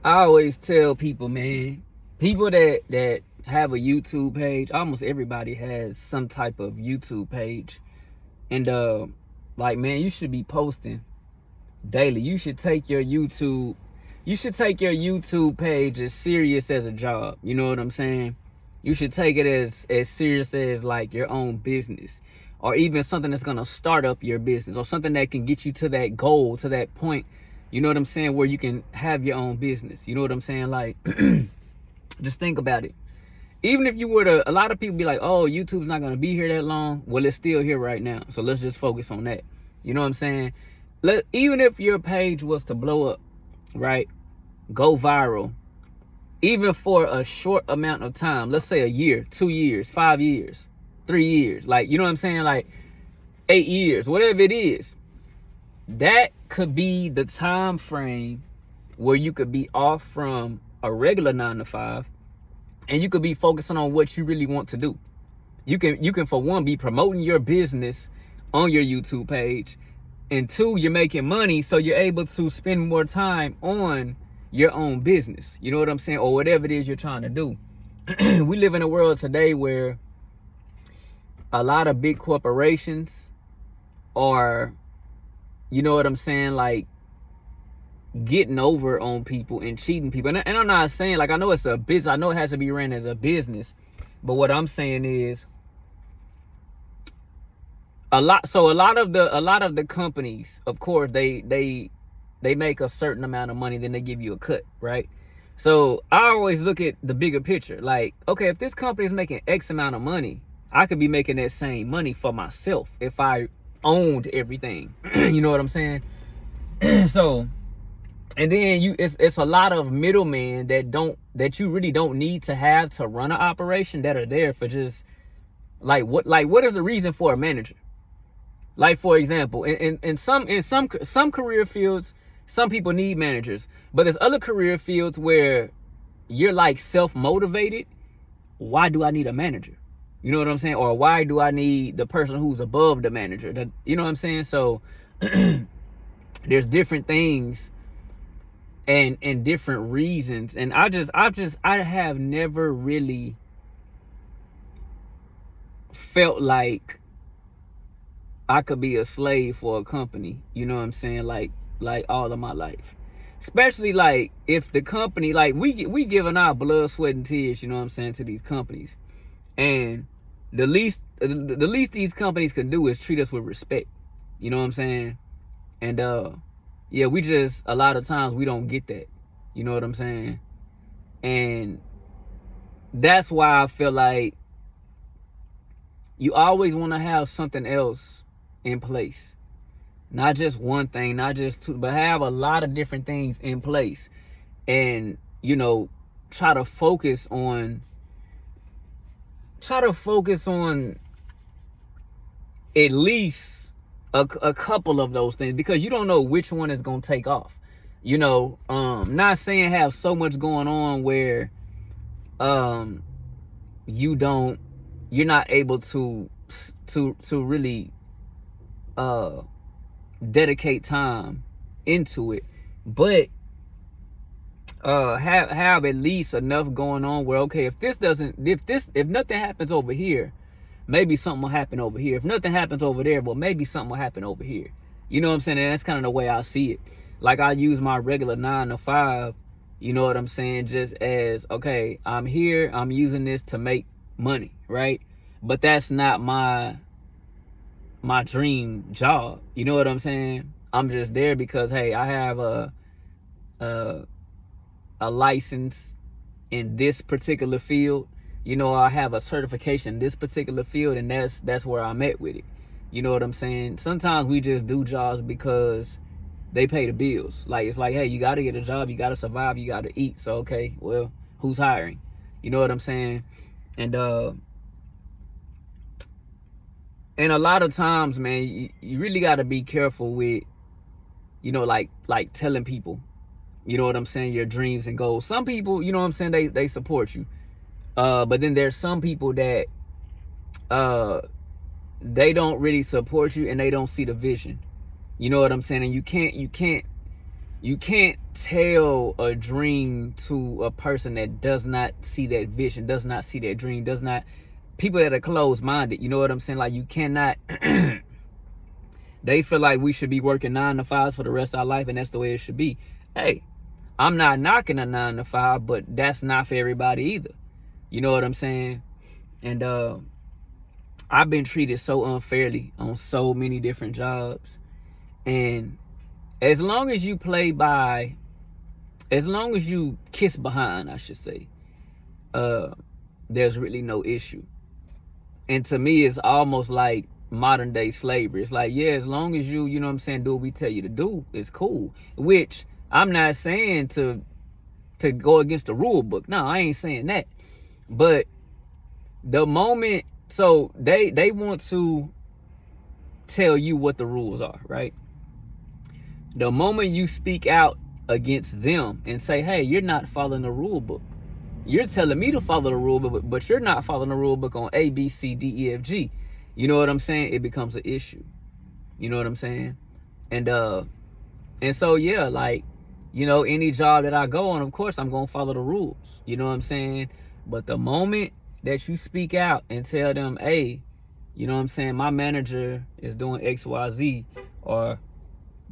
I always tell people, man, people that have a YouTube page, almost everybody has some type of YouTube page. And like, man, you should be posting daily. You should take your YouTube page as serious as a job. You know what I'm saying? You should take it as serious as like your own business, or even something that's gonna start up your business, or something that can get you to that goal, to that point. You know what I'm saying? Where you can have your own business. You know what I'm saying? Like, just think about it. Even if you were to, a lot of people be like, oh, YouTube's not gonna be here that long. Well, it's still here right now. So let's just focus on that. You know what I'm saying? Even if your page was to blow up, right? Go viral, even for a short amount of time, let's say a year, 2 years, 5 years, 3 years, like, you know what I'm saying? Like 8 years, whatever it is, that could be the time frame where you could be off from a regular 9 to 5, and you could be focusing on what you really want to do. You can for one be promoting your business on your YouTube page, and two, you're making money, so you're able to spend more time on your own business. You know what I'm saying? Or whatever it is you're trying to do. We live in a world today where a lot of big corporations are, you know what I'm saying, like getting over on people and cheating people. And I'm not saying, like, I know it's a business, I know it has to be ran as a business, but what I'm saying is a lot of the companies, of course, they make a certain amount of money, then they give you a cut, right? So I always look at the bigger picture. Like, okay, if this company is making X amount of money, I could be making that same money for myself if I owned everything. You know what I'm saying? So, and then it's a lot of middlemen that you really don't need to have to run an operation, that are there for just what is the reason for a manager? Like, for example, in some career fields, some people need managers, but there's other career fields where you're like self-motivated. Why do I need a manager? You know what I'm saying? Or why do I need the person who's above the manager? You know what I'm saying? So there's different things and different reasons. And I have never really felt like I could be a slave for a company, you know what I'm saying? Like all of my life. Especially like if the company, like we giving our blood, sweat, and tears, you know what I'm saying, to these companies. And the least these companies can do is treat us with respect. You know what I'm saying? And yeah, we just, a lot of times we don't get that. You know what I'm saying? And that's why I feel like you always want to have something else in place. Not just one thing, not just two, but have a lot of different things in place. And, you know, try to focus on at least a couple of those things, because you don't know which one is going to take off. You know, not saying have so much going on where you don't, you're not able to really dedicate time into it, but have at least enough going on where, okay, if nothing happens over here, maybe something will happen over here. If nothing happens over there, well, maybe something will happen over here. You know what I'm saying? And that's kind of the way I see it. Like, I use my regular 9 to 5, you know what I'm saying, just as, okay, I'm here, I'm using this to make money, right? But that's not my dream job. You know what I'm saying? I'm just there because, hey, I have a license in this particular field. You know, I have a certification in this particular field, and that's where I'm at with it. You know what I'm saying? Sometimes we just do jobs because they pay the bills. Like, it's like, hey, you got to get a job, you got to survive, you got to eat. So, okay, well, who's hiring? You know what I'm saying? And a lot of times, man, you really got to be careful with, you know, like telling people, you know what I'm saying, your dreams and goals. Some people, you know what I'm saying, they support you. But then there's some people that they don't really support you, and they don't see the vision. You know what I'm saying? And you can't You can't tell a dream to a person that does not see that vision, does not see that dream, does not, people that are closed-minded, you know what I'm saying? Like, you cannot, they feel like we should be working 9 to 5s for the rest of our life, and that's the way it should be. Hey, I'm not knocking a 9 to 5, but that's not for everybody either. You know what I'm saying? And I've been treated so unfairly on so many different jobs. And as long as you play by, as long as you kiss behind, I should say, there's really no issue. And to me, it's almost like modern day slavery. It's like, yeah, as long as you know what I'm saying, do what we tell you to do, it's cool. Which I'm not saying to go against the rule book. No, I ain't saying that. But the moment, so they want to tell you what the rules are, right? The moment you speak out against them and say, hey, you're not following the rule book. You're telling me to follow the rule book, but you're not following the rule book on A, B, C, D, E, F, G. You know what I'm saying? It becomes an issue. You know what I'm saying? And so yeah, like, you know, any job that I go on, of course I'm gonna follow the rules. You know what I'm saying? But the moment that you speak out and tell them, hey, you know what I'm saying, my manager is doing XYZ, or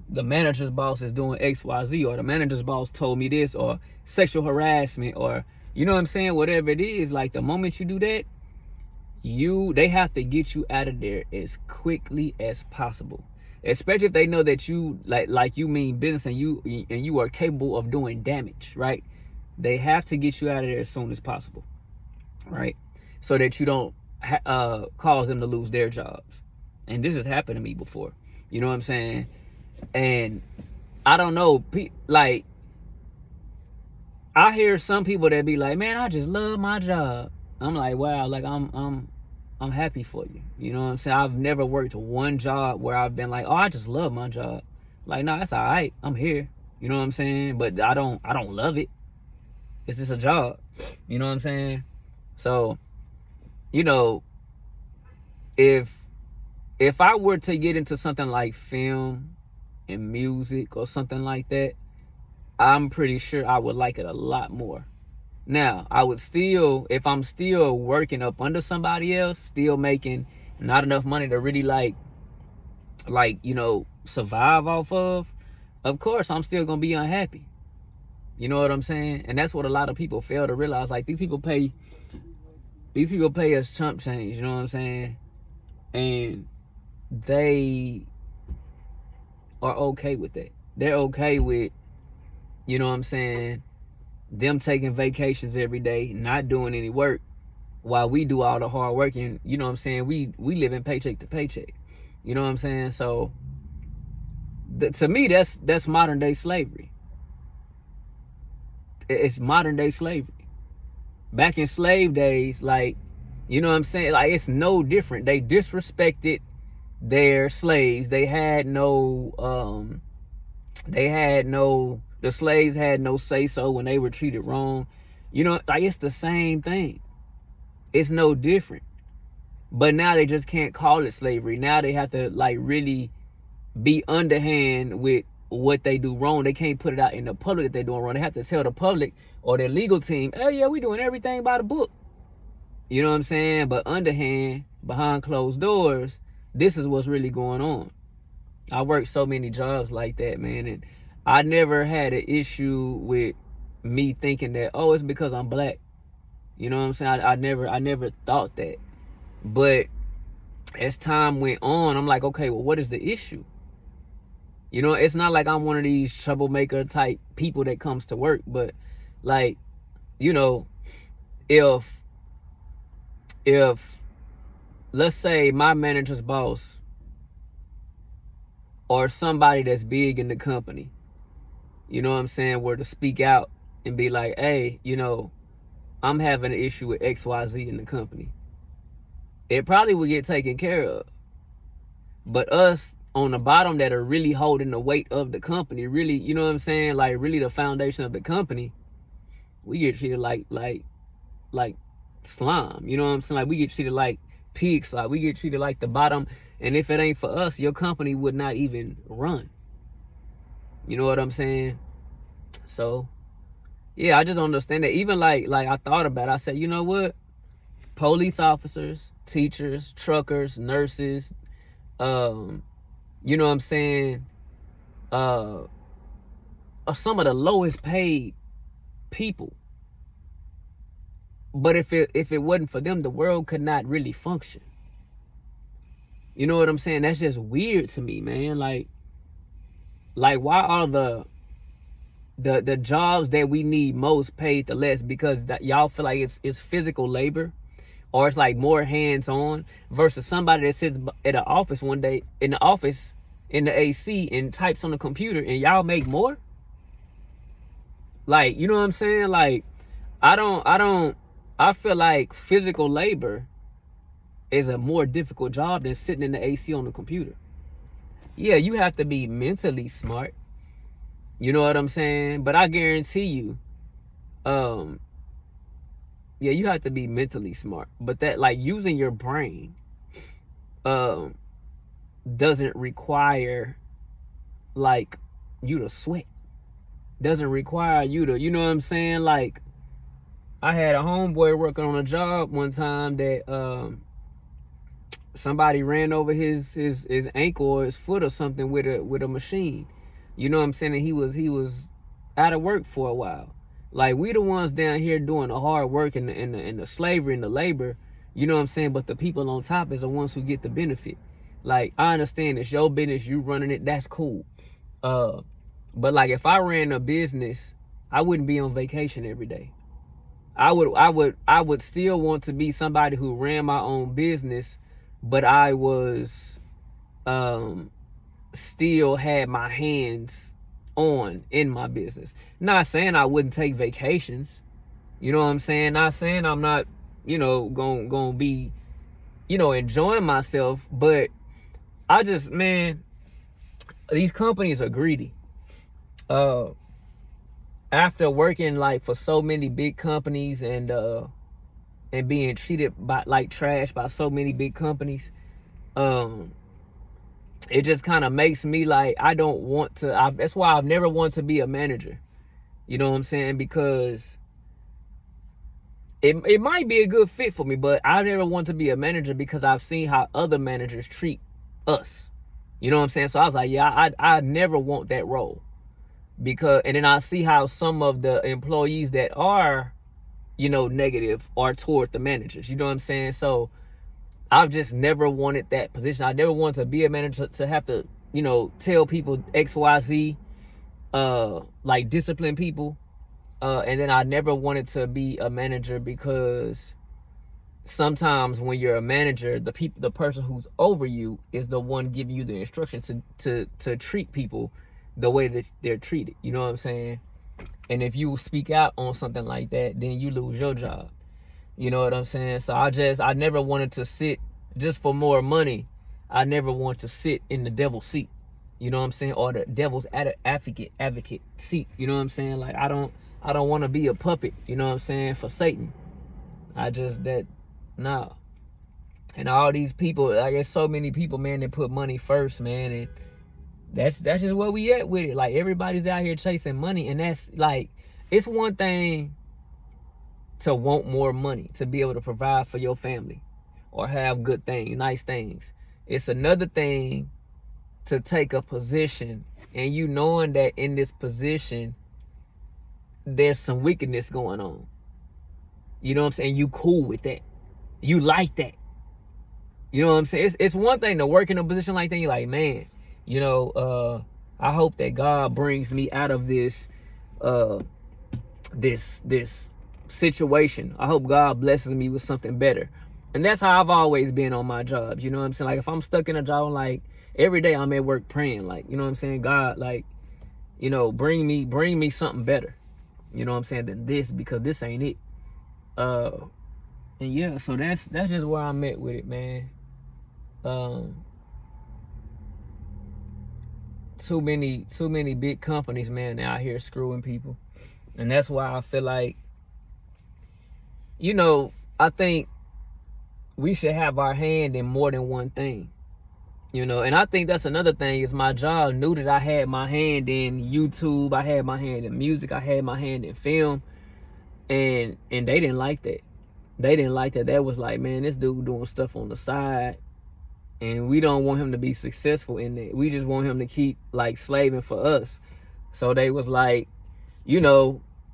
the manager's boss is doing XYZ, or the manager's boss told me this, or sexual harassment, or, you know what I'm saying, whatever it is, like, the moment you do that, they have to get you out of there as quickly as possible. Especially if they know that you like you mean business, and you are capable of doing damage, right? They have to get you out of there as soon as possible, right? So that you don't cause them to lose their jobs. And this has happened to me before. You know what I'm saying? And I don't know, like, I hear some people that be like, man, I just love my job. I'm like, wow, like, I'm happy for you. You know what I'm saying? I've never worked one job where I've been like, oh, I just love my job. Like, no, that's all right. I'm here. You know what I'm saying? But I don't love it. It's just a job. You know what I'm saying? So, you know, if I were to get into something like film and music or something like that, I'm pretty sure I would like it a lot more. Now, I would still, if I'm still working up under somebody else, still making not enough money to really like, you know, survive off of course, I'm still going to be unhappy. You know what I'm saying? And that's what a lot of people fail to realize. Like, these people pay us chump change, you know what I'm saying? And they are okay with that. They're okay with, you know what I'm saying, them taking vacations every day, not doing any work, while we do all the hard work. And, you know what I'm saying, we live in paycheck to paycheck. You know what I'm saying? So to me, that's modern day slavery. It's modern day slavery. Back in slave days, like, you know what I'm saying, like, it's no different. They disrespected their slaves. The slaves had no say so when they were treated wrong. You know, like, it's the same thing. It's no different. But now they just can't call it slavery. Now they have to, like, really be underhand with what they do wrong. They can't put it out in the public that they're doing wrong. They have to tell the public or their legal team, oh yeah, we doing everything by the book. You know what I'm saying? But underhand, behind closed doors, this is what's really going on. I worked so many jobs like that, man, and I never had an issue with me thinking that, oh, it's because I'm black. You know what I'm saying? I never thought that. But as time went on, I'm like, okay, well, what is the issue? You know, it's not like I'm one of these troublemaker type people that comes to work, but, like, you know, if let's say my manager's boss or somebody that's big in the company, you know what I'm saying, were to speak out and be like, hey, you know, I'm having an issue with XYZ in the company, it probably would get taken care of. But us on the bottom that are really holding the weight of the company, really, you know what I'm saying, like, really the foundation of the company, we get treated like slime. You know what I'm saying? Like, we get treated like pigs. Like, we get treated like the bottom. And if it ain't for us, your company would not even run. You know what I'm saying? So yeah, I just don't understand that. Even like I thought about it, I said, you know what? Police officers, teachers, truckers, nurses, um, you know what I'm saying? Uh, are some of the lowest paid people. But if it wasn't for them, the world could not really function. You know what I'm saying? That's just weird to me, man. Like why are the jobs that we need most paid the less? Because y'all feel like it's physical labor, or it's like more hands on versus somebody that sits at an office one day in the office in the AC and types on the computer, and y'all make more. Like, you know what I'm saying? Like, I don't I feel like physical labor is a more difficult job than sitting in the AC on the computer. Yeah, you have to be mentally smart. You know what I'm saying? But I guarantee you, um, yeah, you have to be mentally smart. But that, like, using your brain, um, doesn't require like you to sweat. Doesn't require you to, you know what I'm saying? Like, I had a homeboy working on a job one time that somebody ran over his ankle or his foot or something with a machine. You know what I'm saying? And he was out of work for a while. Like, we the ones down here doing the hard work and the slavery and the labor, you know what I'm saying? But the people on top is the ones who get the benefit. Like, I understand it's your business, you running it, that's cool. Uh but like, if I ran a business, I wouldn't be on vacation every day. I would still want to be somebody who ran my own business, but I was um still had my hands on in my business. Not saying I wouldn't take vacations. You know what I'm saying? Not saying I'm not, going to be, enjoying myself, but I just, man, these companies are greedy. Uh After working like for so many big companies and being treated by like trash by so many big companies, um it just kind of makes me like, I don't want to. That's why I've never wanted to be a manager. You know what I'm saying? Because it might be a good fit for me, but I never want to be a manager because I've seen how other managers treat us. You know what I'm saying? So I was like, yeah, I never want that role. Because, and then I see how some of the employees that are, negative are toward the managers. You know what I'm saying? So I've just never wanted that position. I never wanted to be a manager to have to, tell people XYZ, like discipline people. And then I never wanted to be a manager because sometimes when you're a manager, the person who's over you is the one giving you the instructions to treat people the way that they're treated. You know what I'm saying? And if you speak out on something like that, then you lose your job. You know what I'm saying? So I never wanted to sit just for more money. I never want to sit in the devil's seat. You know what I'm saying? Or the devil's advocate seat. You know what I'm saying? Like, I don't want to be a puppet, you know what I'm saying, for Satan. Nah. And all these people, I guess so many people, man, that put money first, man, and that's just where we at with it. Like, everybody's out here chasing money, and that's like, it's one thing to want more money to be able to provide for your family or have good things, nice things. It's another thing to take a position and you knowing that in this position there's some wickedness going on. You know what I'm saying? You cool with that. You like that. You know what I'm saying? It's one thing to work in a position like that. You're like, man, I hope that God brings me out of this uh this situation. I hope God blesses me with something better. And that's how I've always been on my jobs. You know what I'm saying? Like, if I'm stuck in a job, like, every day I'm at work praying, like, you know what I'm saying? God, like, bring me something better. You know what I'm saying? Than this, because this ain't it. Uh and yeah, so that's just where I'm at with it, man. Um too many big companies, man, out here screwing people. And that's why I feel like, I think we should have our hand in more than one thing. And I think that's another thing is my job knew that I had my hand in YouTube, I had my hand in music, I had my hand in film, and they didn't like that. They didn't like that. That was like, man, this dude doing stuff on the side, and we don't want him to be successful in that. We just want him to keep like slaving for us. So they was like,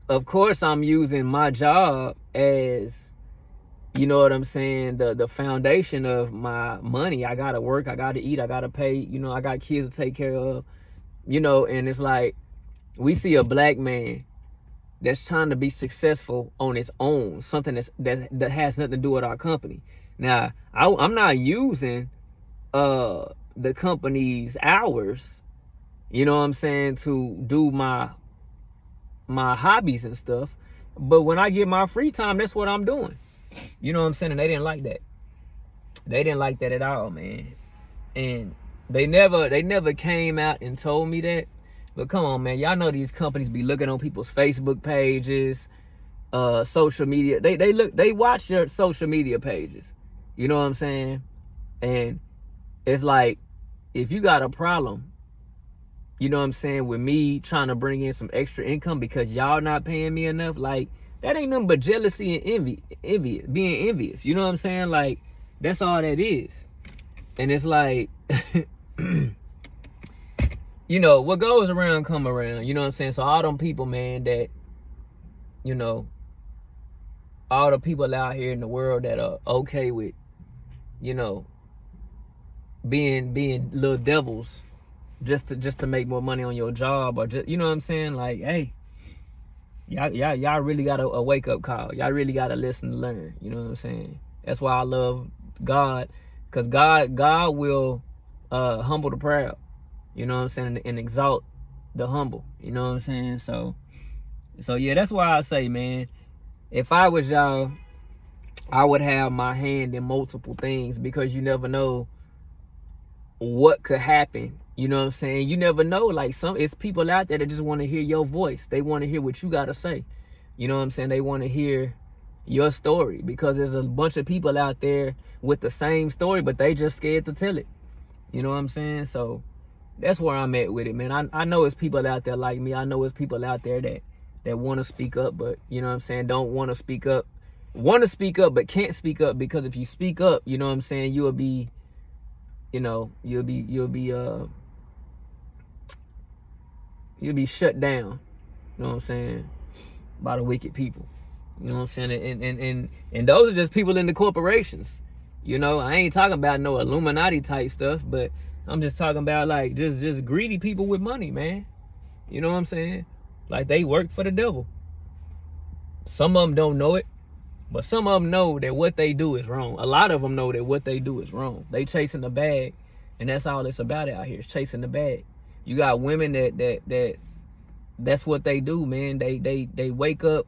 of course I'm using my job as, you know what I'm saying, the foundation of my money. I gotta work, I gotta eat, I gotta pay, I got kids to take care of, and it's like we see a black man that's trying to be successful on its own, something that has nothing to do with our company. Now, I'm not using the company's hours, you know what I'm saying, to do my hobbies and stuff. But when I get my free time, that's what I'm doing. You know what I'm saying? And they didn't like that. They didn't like that at all, man. And they never came out and told me that. But come on, man. Y'all know these companies be looking on people's Facebook pages, social media. They watch your social media pages. You know what I'm saying? And it's like, if you got a problem, you know what I'm saying, with me trying to bring in some extra income because y'all not paying me enough, like, that ain't nothing but jealousy and being envious. You know what I'm saying? Like, that's all that is. And it's like, what goes around come around. You know what I'm saying? So all them people, man, that, all the people out here in the world that are okay with, being little devils just to make more money on your job, or just, you know what I'm saying? Like, hey, y'all really got a wake up call. Y'all really got to listen to learn. You know what I'm saying? That's why I love God, because God will humble the proud. You know what I'm saying? And exalt the humble. You know what I'm saying? So yeah, that's why I say, man, if I was y'all, I would have my hand in multiple things, because you never know what could happen. You know what I'm saying? You never know. Like, it's people out there that just want to hear your voice. They want to hear what you got to say. You know what I'm saying? They want to hear your story, because there's a bunch of people out there with the same story, but they just scared to tell it. You know what I'm saying? So that's where I'm at with it, man. I know it's people out there like me. I know it's people out there that want to speak up, but, you know what I'm saying, don't want to speak up. Want to speak up, but can't speak up, because if you speak up, you know what I'm saying, you'll be shut down, you know what I'm saying, by the wicked people. You know what I'm saying? And those are just people in the corporations. I ain't talking about no Illuminati type stuff, but I'm just talking about like just greedy people with money, man. You know what I'm saying? Like, they work for the devil. Some of them don't know it, but some of them know that what they do is wrong. A lot of them know that what they do is wrong. They chasing the bag, and that's all it's about out here, is chasing the bag. You got women that's what they do, man. They wake up,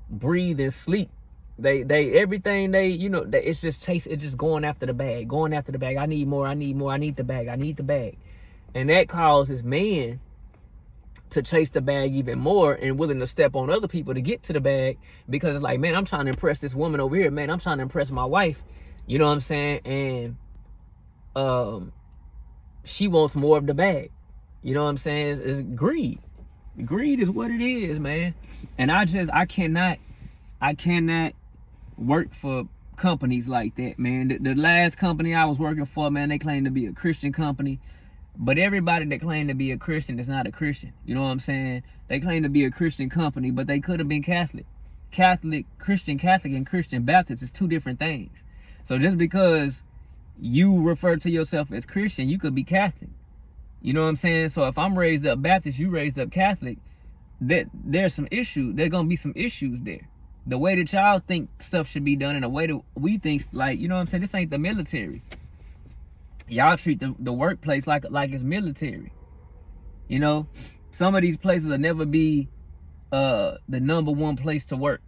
breathe, and sleep. They everything it's just it's just going after the bag, I need more, I need the bag. And that causes men to chase the bag even more, and willing to step on other people to get to the bag, because it's like, man, I'm trying to impress this woman over here, man. I'm trying to impress my wife. You know what I'm saying? And she wants more of the bag. You know what I'm saying? It's greed. Greed is what it is, man. And I cannot work for companies like that, man. The last company I was working for, man, they claim to be a Christian company, but everybody that claimed to be a Christian is not a Christian. You know what I'm saying? They claim to be a Christian company, but they could have been Catholic. Christian Catholic and Christian Baptist is two different things. So just because you refer to yourself as Christian, you could be Catholic. You know what I'm saying? So if I'm raised up Baptist, you raised up Catholic, there's some issues. There's gonna be some issues there. The way that y'all think stuff should be done, and the way that we think, like, you know what I'm saying, this ain't the military. Y'all treat the workplace like it's military. Some of these places will never be the number one place to work.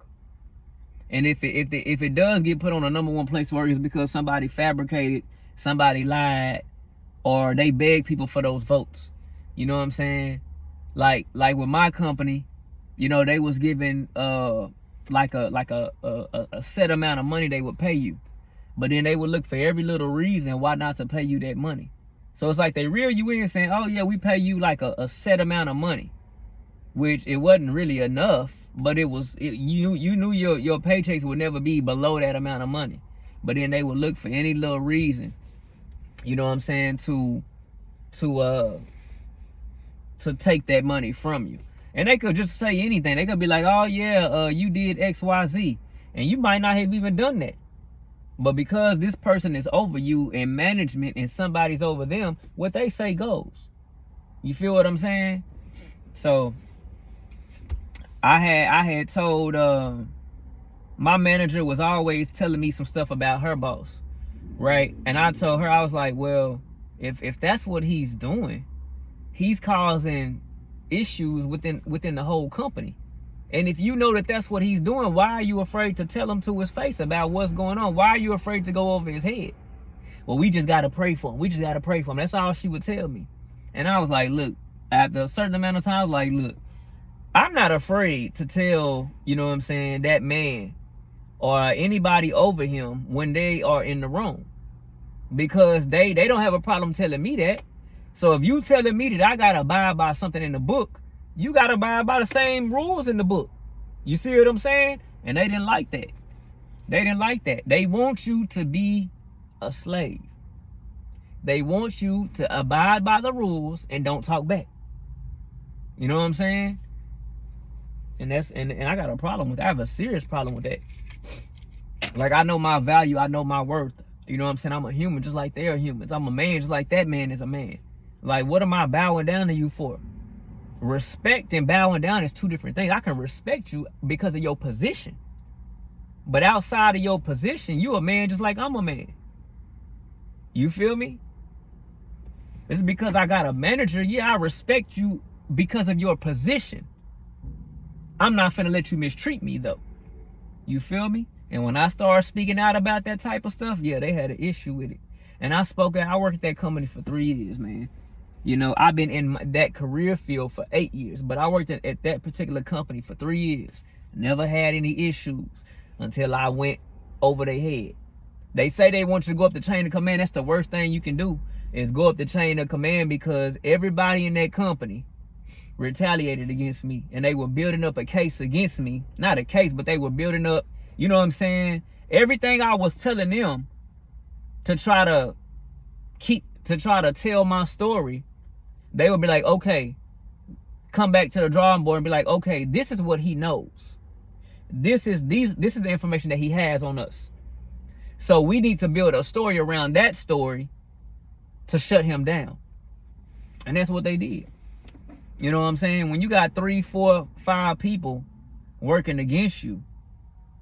And if it does get put on a number one place to work, it's because somebody fabricated, somebody lied, or they beg people for those votes. You know what I'm saying? Like with my company, they was given like a set amount of money they would pay you, but then they would look for every little reason why not to pay you that money. So it's like they reel you in saying, oh yeah, we pay you like a set amount of money, which it wasn't really enough, but you knew your paychecks would never be below that amount of money. But then they would look for any little reason, you know what I'm saying, to take that money from you. And they could just say anything. They could be like, oh yeah, you did XYZ. And you might not have even done that. But because this person is over you in management and somebody's over them, what they say goes. You feel what I'm saying? So I had told my manager was always telling me some stuff about her boss, right? And I told her, I was like, well, if that's what he's doing, he's causing issues within the whole company. And if you know that that's what he's doing, why are you afraid to tell him to his face about what's going on? Why are you afraid to go over his head? Well, we just got to pray for him. We just got to pray for him. That's all she would tell me. And I was like, look, after a certain amount of time, I was like, look, I'm not afraid to tell, you know what I'm saying, that man or anybody over him when they are in the wrong. Because they don't have a problem telling me that. So if you telling me that I got to abide by something in the book, you got to abide by the same rules in the book. You see what I'm saying? And they didn't like that. They didn't like that. They want you to be a slave. They want you to abide by the rules and don't talk back. You know what I'm saying? And I got a problem with that. I have a serious problem with that. Like, I know my value. I know my worth. You know what I'm saying? I'm a human just like they are humans. I'm a man just like that man is a man. Like, what am I bowing down to you for? Respect and bowing down is two different things. I can respect you because of your position. But outside of your position, you a man just like I'm a man. You feel me? It's because I got a manager. Yeah, I respect you because of your position. I'm not finna let you mistreat me though. You feel me? And when I started speaking out about that type of stuff, yeah, they had an issue with it. And I worked at that company for 3 years, man. You know, I've been in that career field for 8 years, but I worked at that particular company for 3 years. Never had any issues until I went over their head. They say they want you to go up the chain of command. That's the worst thing you can do, is go up the chain of command, because everybody in that company retaliated against me, and they were building up a case against me. Not a case, but they were building up, you know what I'm saying, everything I was telling them to try to tell my story. They would be like, okay, come back to the drawing board and be like, okay, this is what he knows. This is the information that he has on us. So we need to build a story around that story to shut him down. And that's what they did. You know what I'm saying? When you got 3, 4, 5 people working against you,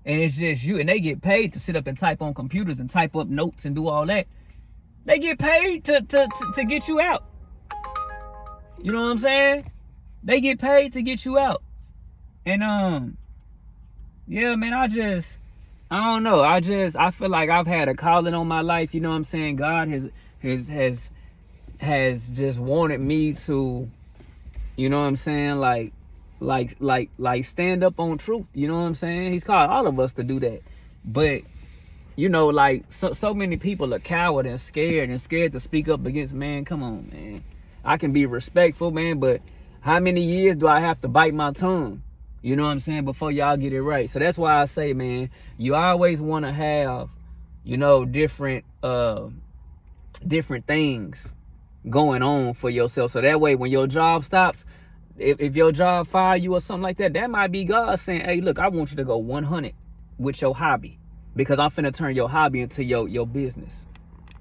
and it's just you, and they get paid to sit up and type on computers and type up notes and do all that. They get paid to get you out. You know what I'm saying? They get paid to get you out. And yeah, man, I don't know. I feel like I've had a calling on my life. You know what I'm saying? God has just wanted me to, you know what I'm saying, like stand up on truth. You know what I'm saying? He's called all of us to do that. But you know, like so many people are coward and scared to speak up against, man. Come on, man. I can be respectful, man, but how many years do I have to bite my tongue? You know what I'm saying? Before y'all get it right. So that's why I say, man, you always want to have, you know, different things going on for yourself. So that way, when your job stops, if your job fire you or something like that, that might be God saying, hey, look, I want you to go 100 with your hobby, because I'm finna turn your hobby into your business.